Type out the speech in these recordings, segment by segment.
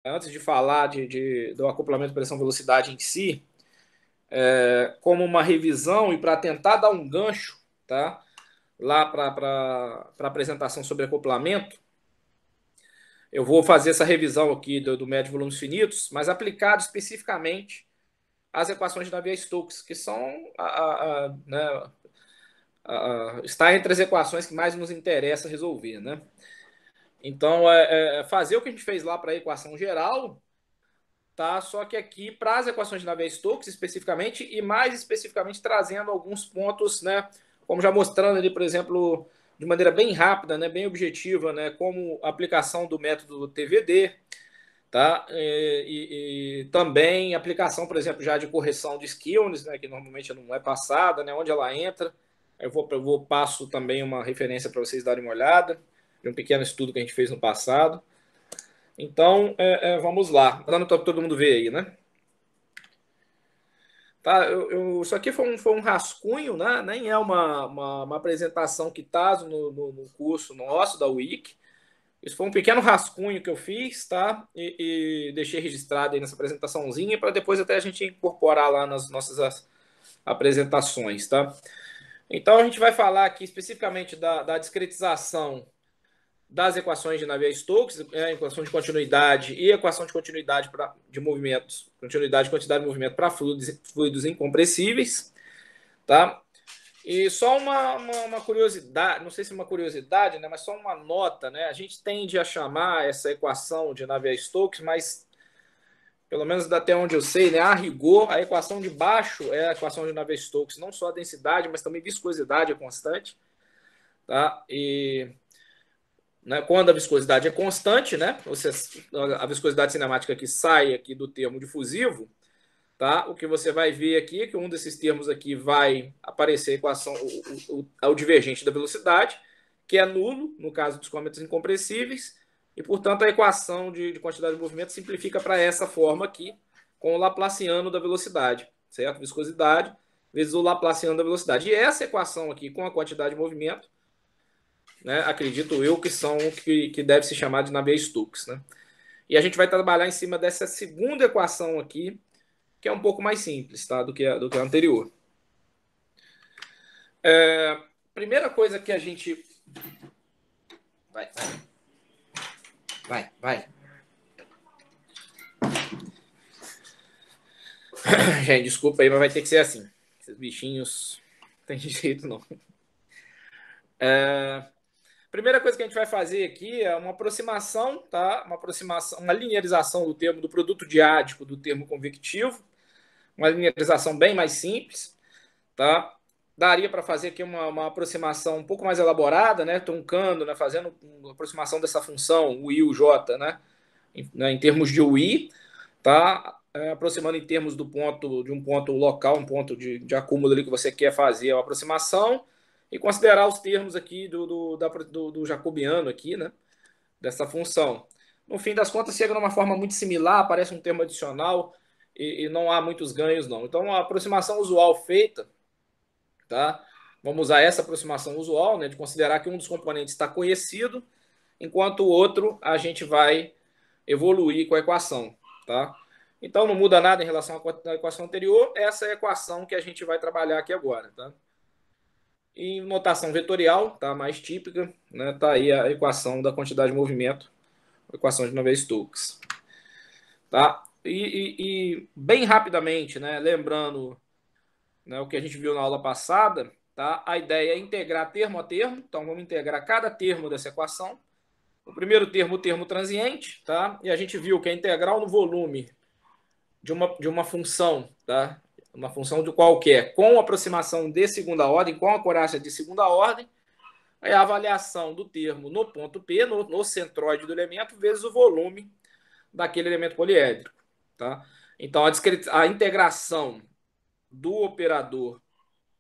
antes de falar do acoplamento de pressão-velocidade em si, como uma revisão e para tentar dar um gancho, tá? Lá para a apresentação sobre acoplamento, eu vou fazer essa revisão aqui do médio de volumes finitos, mas aplicado especificamente às equações de Navier-Stokes, que são né, está entre as equações que mais nos interessa resolver, né? Então, fazer o que a gente fez lá para a equação geral, tá? Só que aqui para as equações de Navier-Stokes especificamente e mais especificamente trazendo alguns pontos, né? Como já mostrando ali, por exemplo, de maneira bem rápida, né? Bem objetiva, né? Como a aplicação do método TVD, tá? E também aplicação, por exemplo, já de correção de Skillnes, né? Que normalmente não é passada, né? Onde ela entra. Eu passo também uma referência para vocês darem uma olhada de um pequeno estudo que a gente fez no passado. Então, vamos lá. Dando para todo mundo ver aí, né? Tá, isso aqui foi um rascunho, né? Nem é uma apresentação que está no curso nosso da Wiki. Isso foi um pequeno rascunho que eu fiz, tá? E deixei registrado aí nessa apresentaçãozinha para depois até a gente incorporar lá nas nossas apresentações, tá? Então a gente vai falar aqui especificamente da discretização das equações de Navier-Stokes, equação de continuidade e equação de continuidade de movimentos, continuidade e quantidade de movimento para fluidos incompressíveis, tá? E só uma curiosidade, não sei se é uma curiosidade, né, mas só uma nota, né? A gente tende a chamar essa equação de Navier-Stokes, mas pelo menos até onde eu sei, né, a rigor, a equação de baixo é a equação de Navier-Stokes, não só a densidade, mas também viscosidade é constante, tá? E né, quando a viscosidade é constante, né, a viscosidade cinemática que sai aqui do termo difusivo, tá? O que você vai ver aqui é que um desses termos aqui vai aparecer a equação, o divergente da velocidade, que é nulo, no caso dos cômetros incompressíveis, e, portanto, a equação de quantidade de movimento simplifica para essa forma aqui, com o Laplaciano da velocidade, certo? Viscosidade vezes o Laplaciano da velocidade. E essa equação aqui, com a quantidade de movimento, né, acredito eu que são o que deve se chamar de Navier-Stokes, né? E a gente vai trabalhar em cima dessa segunda equação aqui, que é um pouco mais simples, tá? Do que a anterior. Primeira coisa que a gente. Vai, vai, vai. Gente, desculpa aí, mas vai ter que ser assim. Esses bichinhos não tem jeito, não. Primeira coisa que a gente vai fazer aqui é uma aproximação, tá? Uma aproximação, uma linearização do termo do produto diádico do termo convectivo, uma linearização bem mais simples, tá? Daria para fazer aqui uma aproximação um pouco mais elaborada, né? Truncando, né? Fazendo uma aproximação dessa função, o I, o J, né? Em termos de UI, tá? Aproximando em termos de um ponto local, um ponto de acúmulo ali que você quer fazer a aproximação e considerar os termos aqui do jacobiano aqui, né? Dessa função. No fim das contas, chega numa forma muito similar, aparece um termo adicional e não há muitos ganhos, não. Então, a aproximação usual feita, tá? Vamos usar essa aproximação usual, né? De considerar que um dos componentes está conhecido, enquanto o outro a gente vai evoluir com a equação, tá? Então não muda nada em relação à equação anterior, essa é a equação que a gente vai trabalhar aqui agora, tá? Em notação vetorial, tá? Mais típica, né? Tá aí a equação da quantidade de movimento, a equação de Navier-Stokes, tá? E bem rapidamente, né? Lembrando, né, o que a gente viu na aula passada, tá? A ideia é integrar termo a termo, então vamos integrar cada termo dessa equação. O primeiro termo, o termo transiente, tá? E a gente viu que a integral no volume de uma função, tá? Uma função de qualquer, com aproximação de segunda ordem, com acurácia de segunda ordem, é a avaliação do termo no ponto P, no centroide do elemento, vezes o volume daquele elemento poliédrico, tá? Então, a integração do operador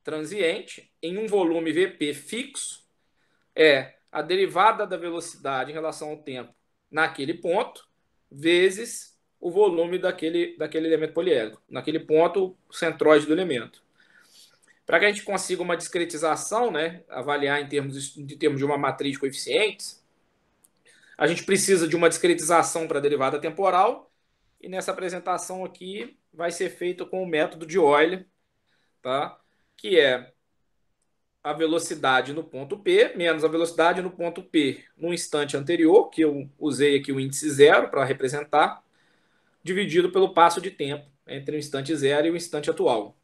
transiente em um volume VP fixo é a derivada da velocidade em relação ao tempo naquele ponto, vezes o volume daquele elemento poliédrico. Naquele ponto, o centroide do elemento. Para que a gente consiga uma discretização, né, avaliar em termos de uma matriz de coeficientes, A gente precisa de uma discretização para a derivada temporal, e nessa apresentação aqui vai ser feito com o método de Euler, tá? Que é a velocidade no ponto P menos a velocidade no ponto P no instante anterior, que eu usei aqui o índice zero para representar, dividido pelo passo de tempo entre o instante zero e o instante atual.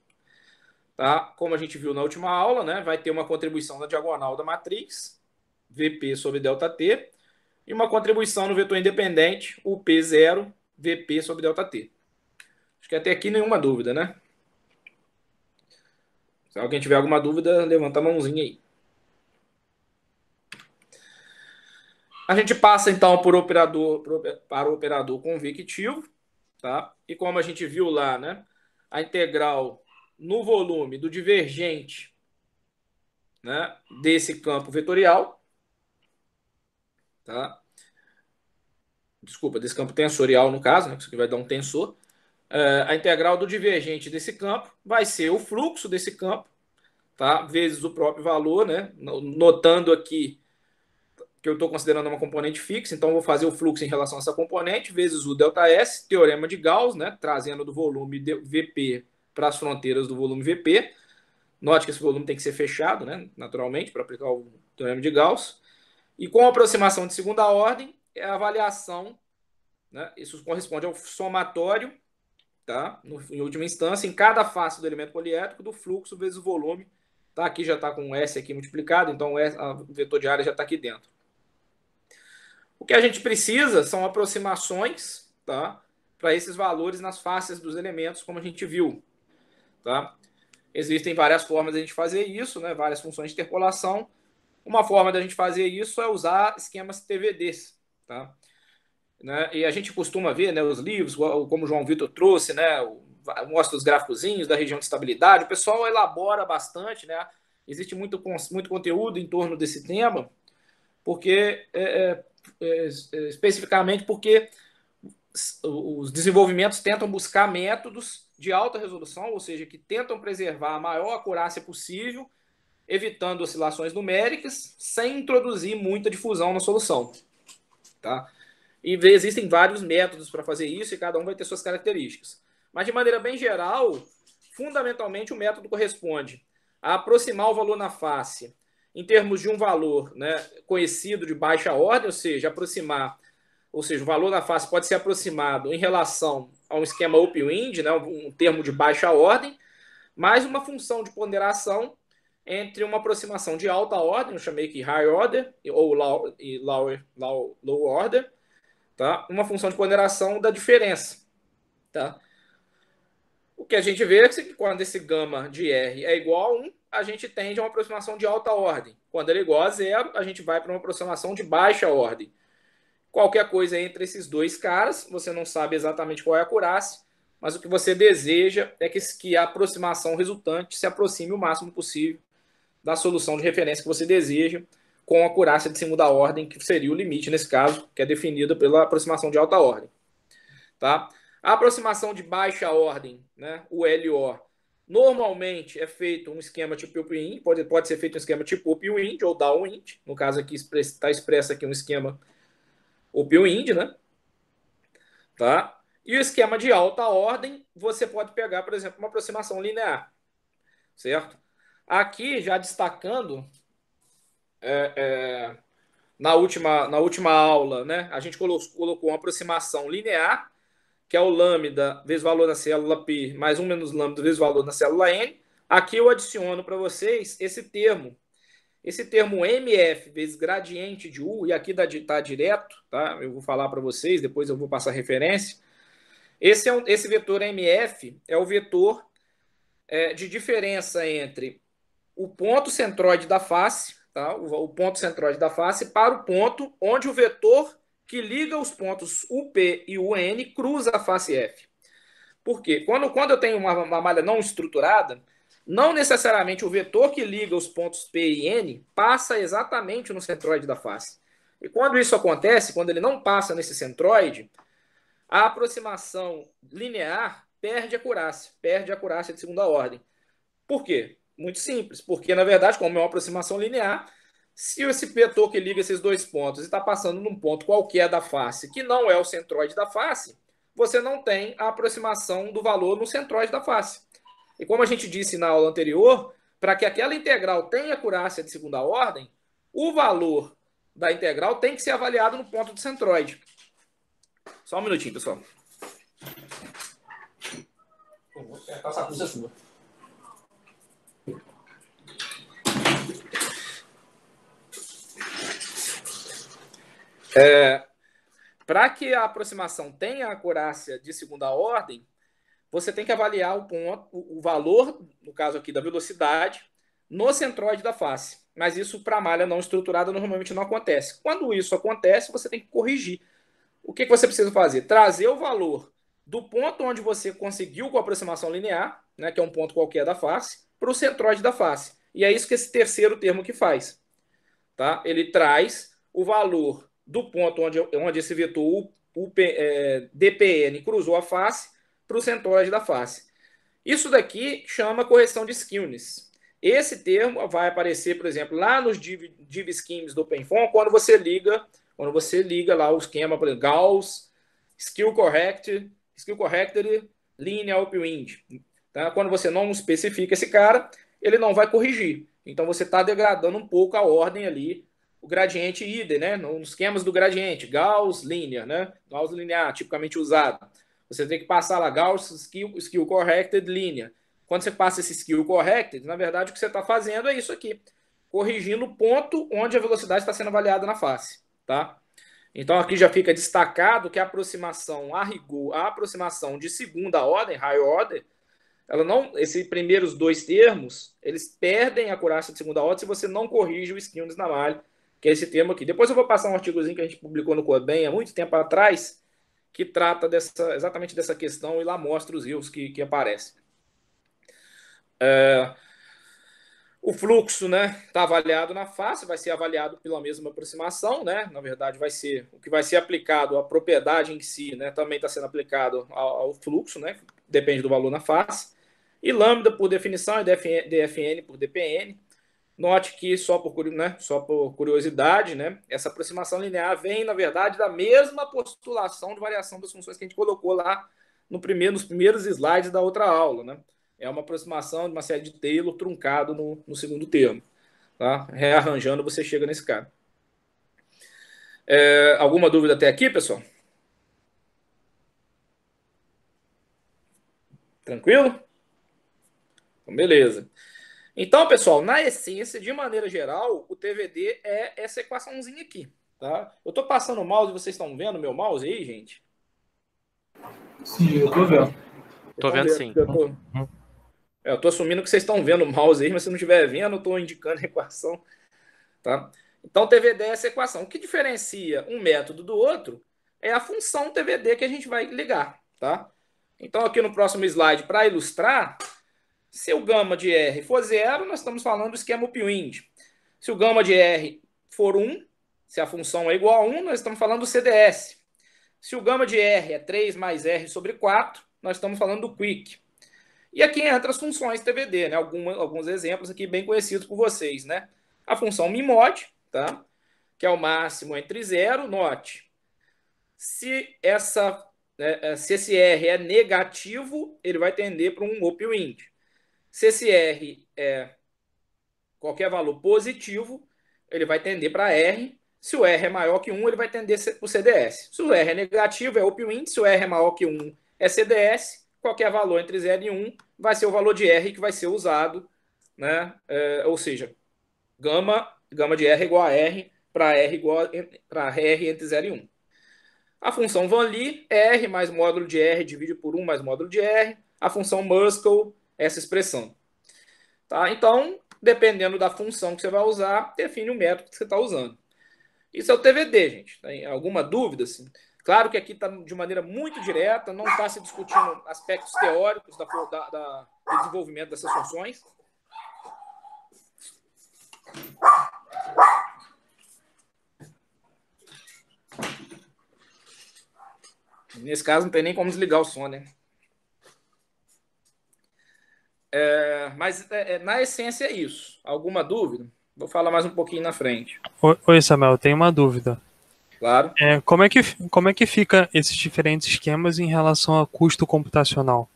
Tá? Como a gente viu na última aula, né, vai ter uma contribuição na diagonal da matriz, Vp sobre ΔT, e uma contribuição no vetor independente, o P0, Vp sobre ΔT. Acho que até aqui nenhuma dúvida, né? Se alguém tiver alguma dúvida, levanta a mãozinha aí. A gente passa então para o operador convectivo, tá? E como a gente viu lá, né, a integral no volume do divergente, né, desse campo vetorial, tá? Desculpa, desse campo tensorial no caso, né, que isso aqui vai dar um tensor. A integral do divergente desse campo vai ser o fluxo desse campo, tá? Vezes o próprio valor, né? Notando aqui que eu estou considerando uma componente fixa, então vou fazer o fluxo em relação a essa componente, vezes o ΔS, teorema de Gauss, né? Trazendo do volume Vp para as fronteiras do volume Vp. Note que esse volume tem que ser fechado, né? Naturalmente, para aplicar o teorema de Gauss. E com a aproximação de segunda ordem, é a avaliação, né? Isso corresponde ao somatório, tá? Em última instância, em cada face do elemento poliédrico, do fluxo vezes o volume. Tá? Aqui já está com S aqui multiplicado, então o vetor de área já está aqui dentro. O que a gente precisa são aproximações, tá? Para esses valores nas faces dos elementos, como a gente viu. Tá? Existem várias formas de a gente fazer isso, né? Várias funções de interpolação. Uma forma da gente fazer isso é usar esquemas TVDs. Tá? Né? E a gente costuma ver, né, os livros, como o João Vitor trouxe, né, mostra os gráficozinhos da região de estabilidade. O pessoal elabora bastante, né? Existe muito conteúdo em torno desse tema, porque especificamente porque os desenvolvimentos tentam buscar métodos de alta resolução, ou seja, que tentam preservar a maior acurácia possível, evitando oscilações numéricas, sem introduzir muita difusão na solução. Tá? E existem vários métodos para fazer isso e cada um vai ter suas características. Mas, de maneira bem geral, fundamentalmente o método corresponde a aproximar o valor na face em termos de um valor, né, conhecido de baixa ordem, ou seja, o valor na face pode ser aproximado em relação a um esquema upwind, né, um termo de baixa ordem, mais uma função de ponderação entre uma aproximação de alta ordem, eu chamei aqui high order, ou low order, tá? Uma função de ponderação da diferença. Tá? O que a gente vê é que quando esse gama de R é igual a 1, a gente tende a uma aproximação de alta ordem. Quando ele é igual a 0, a gente vai para uma aproximação de baixa ordem. Qualquer coisa entre esses dois caras, você não sabe exatamente qual é a acurácia, mas o que você deseja é que a aproximação resultante se aproxime o máximo possível da solução de referência que você deseja, com a acurácia de segunda ordem, que seria o limite nesse caso, que é definida pela aproximação de alta ordem. Tá? A aproximação de baixa ordem, né, o LO, normalmente é feito um esquema tipo upwind, pode ser feito um esquema tipo upwind ou downwind, no caso aqui está expresso aqui um esquema upwind, né? Tá? E o esquema de alta ordem, você pode pegar, por exemplo, uma aproximação linear, certo? Aqui, já destacando, na última aula, né, a gente colocou uma aproximação linear, que é o lambda vezes valor da célula P, mais 1 menos lambda vezes valor da célula N. Aqui eu adiciono para vocês esse termo MF vezes gradiente de U, e aqui está direto, tá? Eu vou falar para vocês, depois eu vou passar referência. Esse vetor MF é o vetor de diferença entre o ponto centroide da face, tá? O ponto centroide da face para o ponto onde o vetor que liga os pontos UP e UN cruza a face F. Por quê? Quando eu tenho uma malha não estruturada, não necessariamente o vetor que liga os pontos P e N passa exatamente no centroide da face. E quando isso acontece, quando ele não passa nesse centroide, a aproximação linear perde a acurácia de segunda ordem. Por quê? Muito simples, porque na verdade, como é uma aproximação linear, Se esse vetor que liga esses dois pontos está passando num ponto qualquer da face, que não é o centroide da face, você não tem a aproximação do valor no centroide da face. E como a gente disse na aula anterior, para que aquela integral tenha acurácia de segunda ordem, o valor da integral tem que ser avaliado no ponto do centroide. Só um minutinho, pessoal. Essa coisa é sua. Para que a aproximação tenha acurácia de segunda ordem, você tem que avaliar o ponto, o valor, no caso aqui da velocidade, no centroide da face. Mas isso para a malha não estruturada normalmente não acontece. Quando isso acontece, você tem que corrigir. O que você precisa fazer? Trazer o valor do ponto onde você conseguiu com a aproximação linear, né, que é um ponto qualquer da face, para o centroide da face. E é isso que esse terceiro termo que faz. Tá? Ele traz o valor do ponto onde esse vetor DPN cruzou a face para o centroide da face. Isso daqui chama correção de skewness. Esse termo vai aparecer, por exemplo, lá nos div schemes do OpenFOAM, quando você liga lá o esquema, por exemplo, Gauss, Skew Corrected, Linear Upwind. Tá? Quando você não especifica esse cara, ele não vai corrigir. Então você está degradando um pouco a ordem ali, o gradiente IDE, né? Nos esquemas do gradiente, Gauss linear, né? Gauss linear, tipicamente usado. Você tem que passar lá Gauss Skew Corrected linear. Quando você passa esse Skew Corrected, na verdade o que você está fazendo é isso aqui, corrigindo o ponto onde a velocidade está sendo avaliada na face, tá? Então aqui já fica destacado que a aproximação a rigor, a aproximação de segunda ordem, high order, ela não, esses primeiros dois termos, eles perdem a acurácia de segunda ordem se você não corrige o skewness na malha, que é esse termo aqui. Depois eu vou passar um artigozinho que a gente publicou no Codebem há muito tempo atrás, que trata exatamente dessa questão e lá mostra os erros que aparecem. O fluxo, né, está avaliado na face, vai ser avaliado pela mesma aproximação, né? Na verdade, vai ser o que vai ser aplicado, a propriedade em si, né, também está sendo aplicado ao fluxo, né? Depende do valor na face. E lambda por definição e dfn por dpn. Note que só por curiosidade, né, essa aproximação linear vem, na verdade, da mesma postulação de variação das funções que a gente colocou lá nos primeiros slides da outra aula, né? É uma aproximação de uma série de Taylor truncado no segundo termo. Tá? Rearranjando, você chega nesse cara. Alguma dúvida até aqui, pessoal? Tranquilo? Então, beleza. Então, pessoal, na essência, de maneira geral, o TVD é essa equaçãozinha aqui. Tá? Eu estou passando o mouse, vocês estão vendo meu mouse aí, gente? Sim, eu estou vendo. Tô vendo sim. Eu estou assumindo que vocês estão vendo o mouse aí, mas se não estiver vendo, eu estou indicando a equação. Tá? Então, TVD é essa equação. O que diferencia um método do outro é a função TVD que a gente vai ligar. Tá? Então, aqui no próximo slide, para ilustrar, se o gama de R for 0, nós estamos falando do esquema upwind. Se o gama de R for 1, se a função é igual a 1, nós estamos falando do CDS. Se o gama de R é 3 mais R sobre 4, nós estamos falando do quick. E aqui entra as funções TVD, né? Alguns exemplos aqui bem conhecidos por vocês, né? A função mimod, tá? Que é o máximo entre 0, note. Se esse R é negativo, ele vai tender para um upwind. Se esse R é qualquer valor positivo, ele vai tender para R. Se o R é maior que 1, ele vai tender para o CDS. Se o R é negativo, é upwind. Se o R é maior que 1, é CDS. Qualquer valor entre 0 e 1 vai ser o valor de R que vai ser usado, né? Ou seja, gama de R igual a R para R entre 0 e 1. A função Van Lie, R mais módulo de R divide por 1 mais módulo de R. A função Muskell, essa expressão. Tá? Então, dependendo da função que você vai usar, define o método que você está usando. Isso é o TVD, gente. Tem alguma dúvida? Assim? Claro que aqui está de maneira muito direta, não está se discutindo aspectos teóricos do desenvolvimento dessas funções. Nesse caso, não tem nem como desligar o som, né? Mas na essência é isso. Alguma dúvida? Vou falar mais um pouquinho na frente. Oi, Samuel, tenho uma dúvida. Claro. Como é que fica esses diferentes esquemas em relação a custo computacional?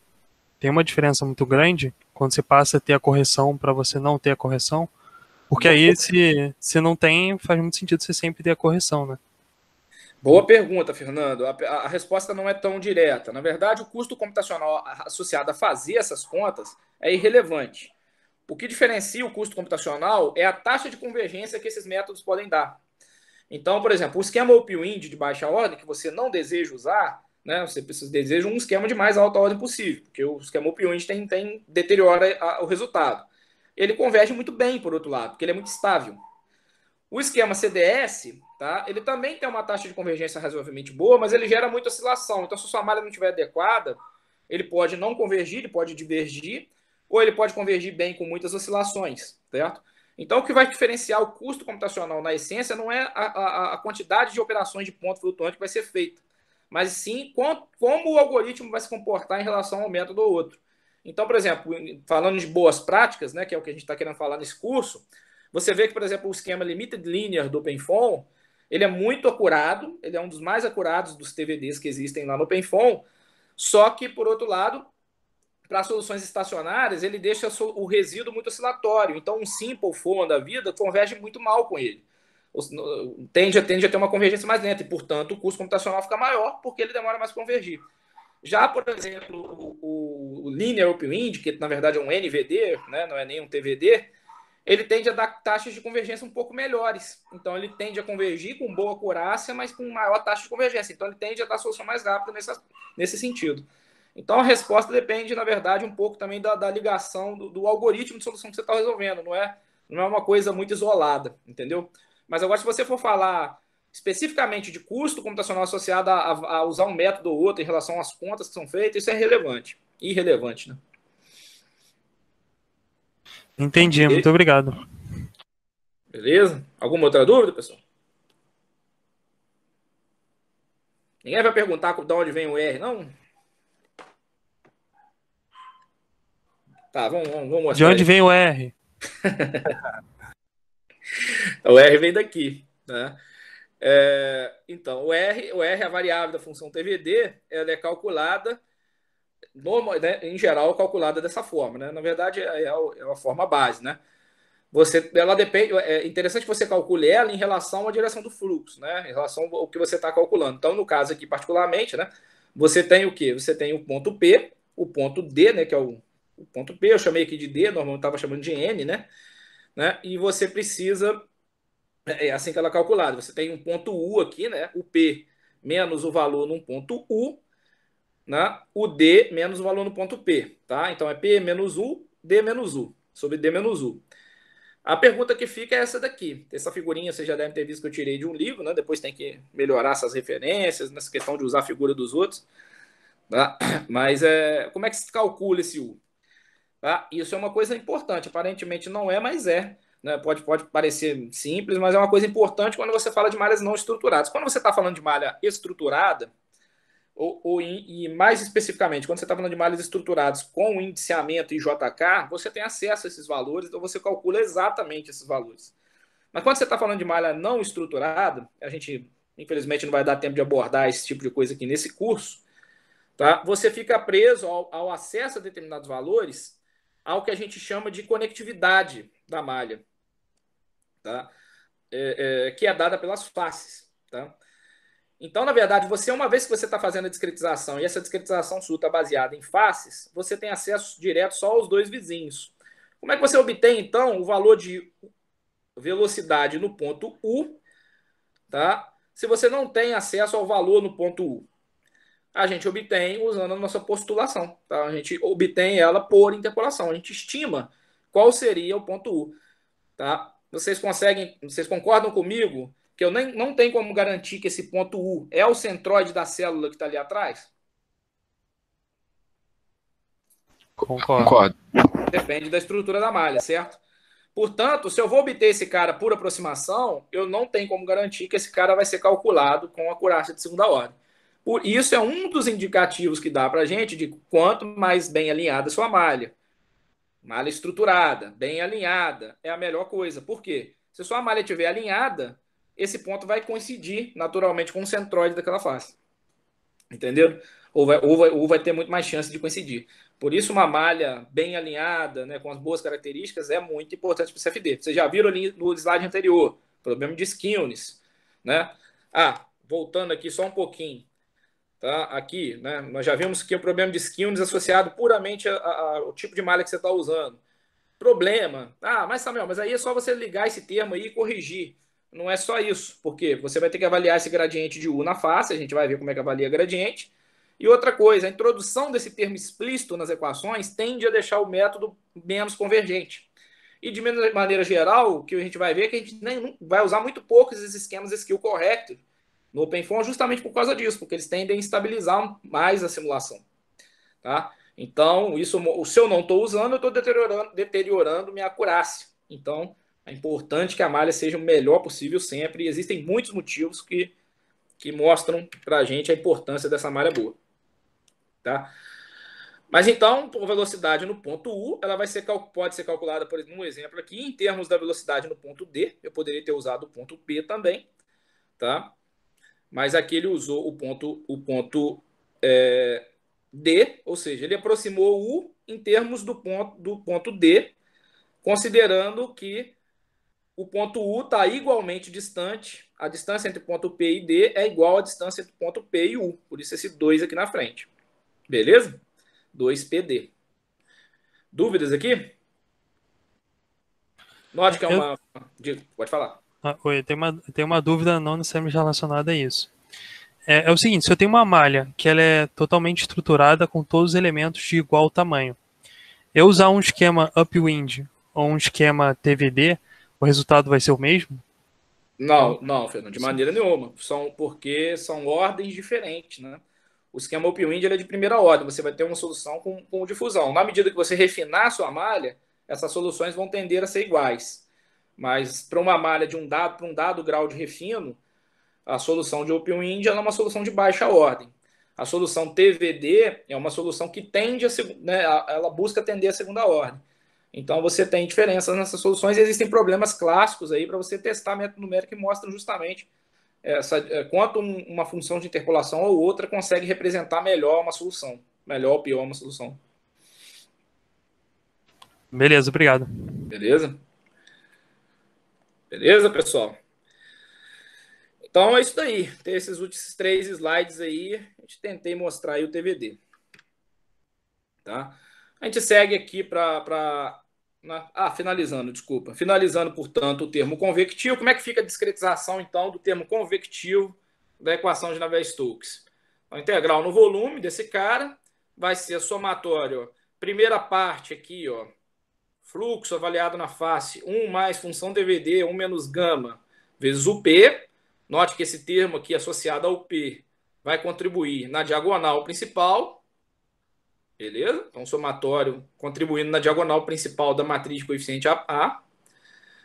Tem uma diferença muito grande quando você passa a ter a correção para você não ter a correção? Porque aí, se não tem, faz muito sentido você sempre ter a correção, né? Boa pergunta, Fernando. A resposta não é tão direta. Na verdade, o custo computacional associado a fazer essas contas é irrelevante. O que diferencia o custo computacional é a taxa de convergência que esses métodos podem dar. Então, por exemplo, o esquema OP-WIND de baixa ordem, que você não deseja usar, né, você deseja um esquema de mais alta ordem possível, porque o esquema OP-WIND deteriora o resultado. Ele converge muito bem, por outro lado, porque ele é muito estável. O esquema CDS, tá, ele também tem uma taxa de convergência razoavelmente boa, mas ele gera muita oscilação. Então, se a sua malha não estiver adequada, ele pode não convergir, ele pode divergir, ou ele pode convergir bem com muitas oscilações, certo? Então, o que vai diferenciar o custo computacional na essência não é a quantidade de operações de ponto flutuante que vai ser feita, mas sim como o algoritmo vai se comportar em relação ao método ou outro. Então, por exemplo, falando de boas práticas, né, que é o que a gente está querendo falar nesse curso, você vê que, por exemplo, o esquema Limited Linear do OpenFOAM, ele é muito acurado, ele é um dos mais acurados dos TVDs que existem lá no OpenFOAM, só que, por outro lado, para soluções estacionárias, ele deixa o resíduo muito oscilatório. Então, um Simple FOAM da vida converge muito mal com ele. Tende a ter uma convergência mais lenta e, portanto, o custo computacional fica maior porque ele demora mais a convergir. Já, por exemplo, o Linear Upwind, que na verdade é um NVD, né, não é nem um TVD, ele tende a dar taxas de convergência um pouco melhores. Então, ele tende a convergir com boa acurácia, mas com maior taxa de convergência. Então, ele tende a dar solução mais rápida nesse sentido. Então, a resposta depende, na verdade, um pouco também da ligação do algoritmo de solução que você está resolvendo. Não é uma coisa muito isolada, entendeu? Mas agora, se você for falar especificamente de custo computacional associado a usar um método ou outro em relação às contas que são feitas, isso é relevante. Irrelevante, né? Entendi, muito obrigado. Beleza? Alguma outra dúvida, pessoal? Ninguém vai perguntar de onde vem o R, não? Tá, vamos mostrar. De onde vem o R? O R vem daqui, né? Então, o R, a variável da função TVD, ela é calculada, né, em geral, calculada dessa forma, né? Na verdade, é a forma base, né? Ela depende. É interessante que você calcule ela em relação à direção do fluxo, né? Em relação ao que você está calculando. Então, no caso aqui, particularmente, né? Você tem o quê? Você tem o ponto P, o ponto D, né? Que é o ponto P, eu chamei aqui de D, normalmente estava chamando de N, né? E você precisa. É assim que ela é calculada. Você tem um ponto U aqui, né? O P menos o valor num ponto U, né? O D menos o valor no ponto P, tá? Então é P menos U, D menos U, sobre D menos U. A pergunta que fica é essa daqui. Essa figurinha vocês já devem ter visto que eu tirei de um livro, né? Depois tem que melhorar essas referências, nessa questão de usar a figura dos outros. Tá? Mas como é que se calcula esse U? Tá? Isso é uma coisa importante. Aparentemente não é, mas é. Né? Pode parecer simples, mas é uma coisa importante quando você fala de malhas não estruturadas. Quando você está falando de malha estruturada, e mais especificamente, quando você está falando de malhas estruturadas com indiciamento e JK, você tem acesso a esses valores, então você calcula exatamente esses valores. Mas quando você está falando de malha não estruturada, a gente, infelizmente, não vai dar tempo de abordar esse tipo de coisa aqui nesse curso, tá? Você fica preso ao acesso a determinados valores, ao que a gente chama de conectividade da malha, tá? Que é dada pelas faces, tá? Então, na verdade, uma vez que você está fazendo a discretização e essa discretização sua está baseada em faces, você tem acesso direto só aos dois vizinhos. Como é que você obtém, então, o valor de velocidade no ponto U, tá? Se você não tem acesso ao valor no ponto U? A gente obtém usando a nossa postulação, tá? A gente obtém ela por interpolação. A gente estima qual seria o ponto U, tá? Vocês concordam comigo que eu não tenho como garantir que esse ponto U é o centroide da célula que está ali atrás? Concordo. Depende da estrutura da malha, certo? Portanto, se eu vou obter esse cara por aproximação, eu não tenho como garantir que esse cara vai ser calculado com acurácia de segunda ordem. Por isso é um dos indicativos que dá para a gente de quanto mais bem alinhada a sua malha. Malha estruturada, bem alinhada, é a melhor coisa. Por quê? Se a sua malha estiver alinhada, esse ponto vai coincidir naturalmente com o centroide daquela face. Entendeu? Ou vai ter muito mais chance de coincidir. Por isso, uma malha bem alinhada, né, com as boas características, é muito importante para o CFD. Vocês já viram ali no slide anterior, problema de skewness, né? Voltando aqui só um pouquinho. Tá? Aqui, né, nós já vimos que o problema de skewness é associado puramente ao tipo de malha que você está usando. Problema. Mas Samuel, mas aí é só você ligar esse termo aí e corrigir. Não é só isso, porque você vai ter que avaliar esse gradiente de U na face, a gente vai ver como é que avalia gradiente. E outra coisa, a introdução desse termo explícito nas equações tende a deixar o método menos convergente. E de maneira geral, o que a gente vai ver é que a gente vai usar muito pouco esses esquemas skill corrector no OpenFOAM justamente por causa disso, porque eles tendem a estabilizar mais a simulação. Tá? Então, se eu não estou usando, eu estou deteriorando minha acurácia. Então, é importante que a malha seja o melhor possível sempre. E existem muitos motivos que mostram para a gente a importância dessa malha boa. Tá? Mas então, por velocidade no ponto U, ela pode ser calculada, por exemplo, um exemplo aqui, em termos da velocidade no ponto D. Eu poderia ter usado o ponto P também. Tá? Mas aqui ele usou o ponto D, ou seja, ele aproximou U em termos do ponto D, considerando que o ponto U está igualmente distante, a distância entre o ponto P e D é igual à distância entre o ponto P e U, por isso esse 2 aqui na frente. Beleza? 2PD. Dúvidas aqui? Note que é uma... Pode falar. Oi, tem uma dúvida não necessariamente relacionada a isso. É o seguinte, se eu tenho uma malha que ela é totalmente estruturada com todos os elementos de igual tamanho, eu usar um esquema upwind ou um esquema TVD, o resultado vai ser o mesmo? Não, Fernando, de maneira nenhuma. Porque são ordens diferentes, né? O esquema upwind ele é de primeira ordem, você vai ter uma solução com difusão. Na medida que você refinar a sua malha, essas soluções vão tender a ser iguais. Mas para uma malha para um dado grau de refino, a solução de upwind é uma solução de baixa ordem. A solução TVD é uma solução que tende ela busca atender a segunda ordem. Então você tem diferenças nessas soluções e existem problemas clássicos aí para você testar método numérico que mostram justamente quanto uma função de interpolação ou outra consegue representar melhor uma solução, melhor ou pior uma solução. Beleza, obrigado. Beleza? Beleza, pessoal? Então é isso daí. Tem esses últimos 3 slides aí. A gente tentei mostrar aí o TVD. Tá? A gente segue aqui finalizando, desculpa. Finalizando, portanto, o termo convectivo. Como é que fica a discretização, então, do termo convectivo da equação de Navier-Stokes? A integral no volume desse cara vai ser somatório. Primeira parte aqui, ó, fluxo avaliado na face, 1 mais função DVD, 1 menos gama, vezes o P. Note que esse termo aqui associado ao P vai contribuir na diagonal principal. Beleza? Então, somatório contribuindo na diagonal principal da matriz de coeficiente A.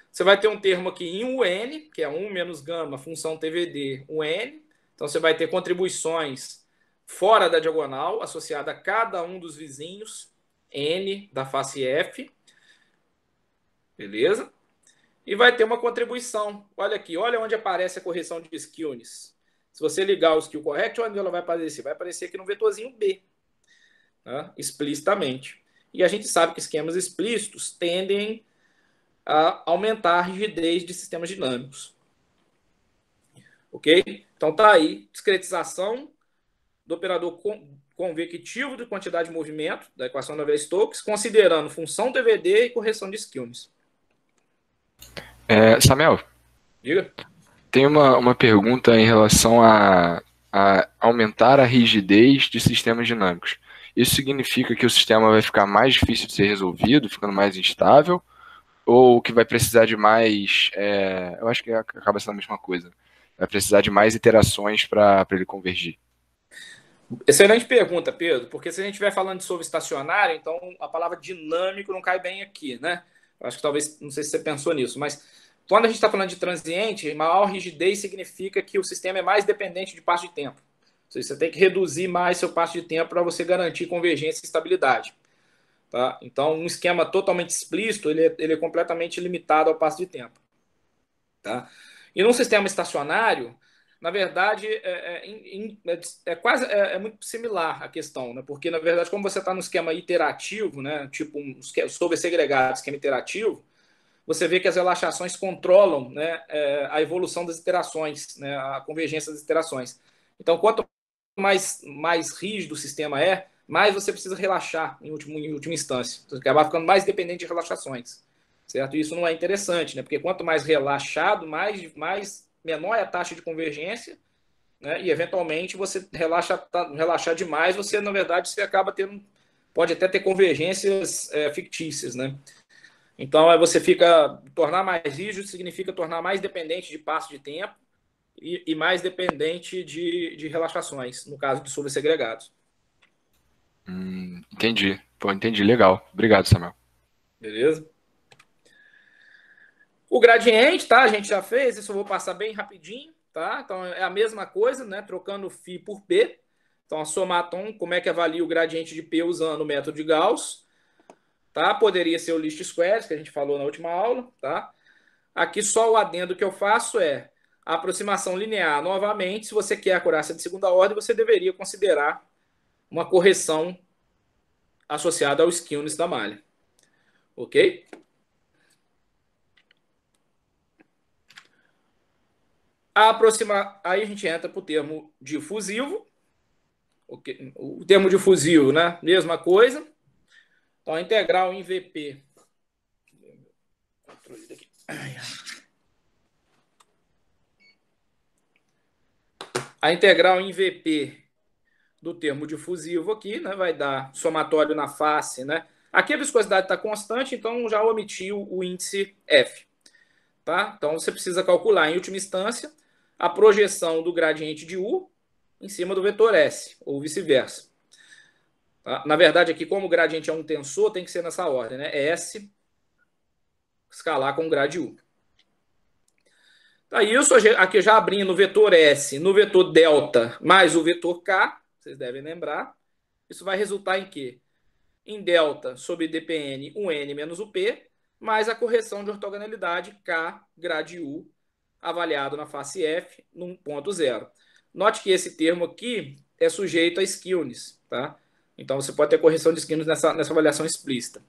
Você vai ter um termo aqui em UN, que é 1 menos gama, função TVD, UN. Então, você vai ter contribuições fora da diagonal, associada a cada um dos vizinhos, N da face F. Beleza? E vai ter uma contribuição. Olha aqui, olha onde aparece a correção de skewness. Se você ligar o skill correct, onde ela vai aparecer? Vai aparecer aqui no vetorzinho B. Tá? Explicitamente. E a gente sabe que esquemas explícitos tendem a aumentar a rigidez de sistemas dinâmicos. Ok? Então tá aí, discretização do operador convectivo de quantidade de movimento da equação da Navier-Stokes, considerando função TVD e correção de skewness. Samuel, Diga. tem uma pergunta em relação a aumentar a rigidez de sistemas dinâmicos. Isso significa que o sistema vai ficar mais difícil de ser resolvido, ficando mais instável, ou que vai precisar de mais... eu acho que acaba sendo a mesma coisa. Vai precisar de mais iterações para ele convergir. Excelente pergunta, Pedro, porque se a gente estiver falando de solvo estacionário, então a palavra dinâmico não cai bem aqui, né? Acho que talvez, não sei se você pensou nisso, mas quando a gente está falando de transiente, maior rigidez significa que o sistema é mais dependente de passo de tempo. Ou seja, você tem que reduzir mais seu passo de tempo para você garantir convergência e estabilidade. Tá? Então, um esquema totalmente explícito, ele é completamente limitado ao passo de tempo. Tá? E num sistema estacionário, na verdade, quase muito similar a questão, né? Porque, na verdade, como você está no esquema iterativo, né? Tipo segregado, esquema iterativo, você vê que as relaxações controlam, né, a evolução das iterações, né, a convergência das iterações. Então, quanto mais rígido o sistema mais você precisa relaxar em última instância. Você acaba ficando mais dependente de relaxações. Certo? Isso não é interessante, né? Porque quanto mais relaxado, menor é a taxa de convergência, né? E eventualmente você relaxar demais, você na verdade você acaba pode até ter convergências fictícias, né? Então você tornar mais rígido significa tornar mais dependente de passo de tempo e mais dependente de relaxações, no caso de subsegregados. Entendi. Pô, entendi. Legal. Obrigado, Samuel. Beleza? O gradiente, tá? A gente já fez, isso eu vou passar bem rapidinho, tá? Então é a mesma coisa, né? Trocando φ por P. Então a somatom, como é que avalia o gradiente de P usando o método de Gauss? Tá? Poderia ser o least squares, que a gente falou na última aula, tá? Aqui só o adendo que eu faço é a aproximação linear. Novamente, se você quer a acurácia de segunda ordem, você deveria considerar uma correção associada ao skewness da malha. Ok? Aí a gente entra para o termo difusivo. O termo difusivo, né? Mesma coisa. Então, a integral em VP. A integral em VP do termo difusivo aqui, né? Vai dar somatório na face, né? Aqui a viscosidade está constante, então já omitiu o índice F. Tá? Então, você precisa calcular, em última instância, a projeção do gradiente de U em cima do vetor S, ou vice-versa. Tá? Na verdade, aqui, como o gradiente é um tensor, tem que ser nessa ordem, né? S escalar com o grade U. Tá, isso aqui já abrindo o vetor S no vetor delta mais o vetor K, vocês devem lembrar. Isso vai resultar em quê? Em delta sobre dpn, um n menos o P, mais a correção de ortogonalidade K grade U, avaliado na face F, num ponto zero. Note que esse termo aqui é sujeito a skewness, tá? Então, você pode ter correção de skewness nessa avaliação explícita.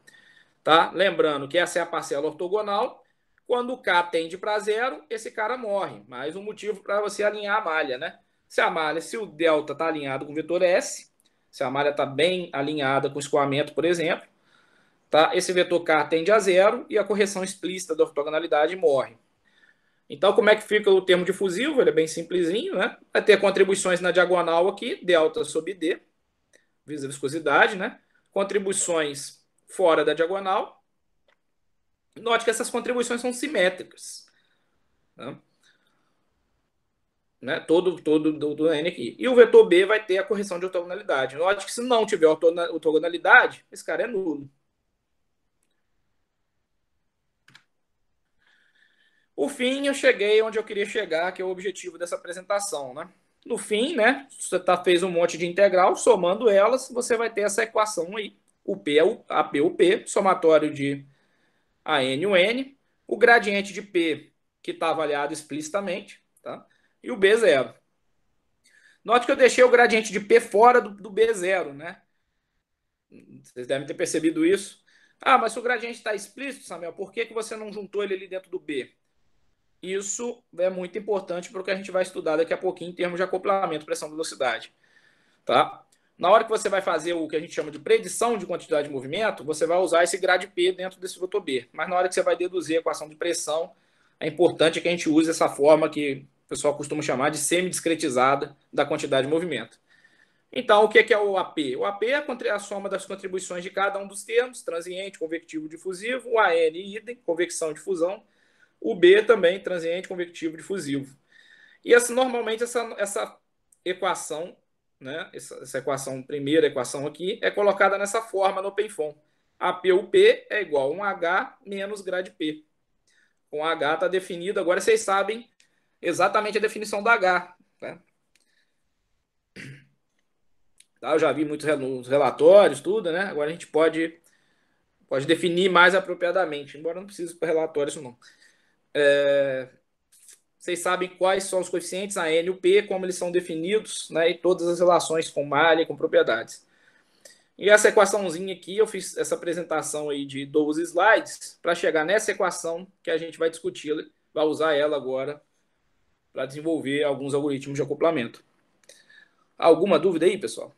Tá? Lembrando que essa é a parcela ortogonal. Quando o K tende para zero, esse cara morre. Mais um motivo para você alinhar a malha, né? Se o delta está alinhado com o vetor S, se a malha está bem alinhada com o escoamento, por exemplo, tá? Esse vetor K tende a zero e a correção explícita da ortogonalidade morre. Então, como é que fica o termo difusivo? Ele é bem simplesinho, né? Vai ter contribuições na diagonal aqui, delta sobre D, vis a viscosidade, né? Contribuições fora da diagonal. Note que essas contribuições são simétricas. Né? Todo do N aqui. E o vetor B vai ter a correção de ortogonalidade. Note que se não tiver ortogonalidade, esse cara é nulo. Por fim, eu cheguei onde eu queria chegar, que é o objetivo dessa apresentação. Né? No fim, né, você fez um monte de integral, somando elas, você vai ter essa equação aí. O P é a P, o P, somatório de a N, o N, o gradiente de P, que está avaliado explicitamente, tá? E o B0. Note que eu deixei o gradiente de P fora do B0, né? Vocês devem ter percebido isso. Ah, mas se o gradiente está explícito, Samuel, por que você não juntou ele ali dentro do B? Isso é muito importante para o que a gente vai estudar daqui a pouquinho em termos de acoplamento, pressão e velocidade. Tá? Na hora que você vai fazer o que a gente chama de predição de quantidade de movimento, você vai usar esse grade P dentro desse vetor B. Mas na hora que você vai deduzir a equação de pressão, é importante que a gente use essa forma que o pessoal costuma chamar de semi-discretizada da quantidade de movimento. Então, o que é o AP? O AP é a soma das contribuições de cada um dos termos, transiente, convectivo, difusivo, o AN, idem, convecção, difusão, o B também, transiente, convectivo, difusivo. E normalmente essa equação, né, essa equação, primeira equação aqui, é colocada nessa forma no OpenFOAM. APUP é igual a 1H menos grade P. Com H está definido, agora vocês sabem exatamente a definição da H. Né? Tá, eu já vi muitos relatórios, tudo, né? Agora a gente pode Pode definir mais apropriadamente, embora não precise para relatório isso não. Vocês sabem quais são os coeficientes, a N e o P, como eles são definidos, né, e todas as relações com malha e com propriedades. E essa equaçãozinha aqui, eu fiz essa apresentação aí de 12 slides para chegar nessa equação que a gente vai discutir, vai usar ela agora para desenvolver alguns algoritmos de acoplamento. Alguma dúvida aí, pessoal?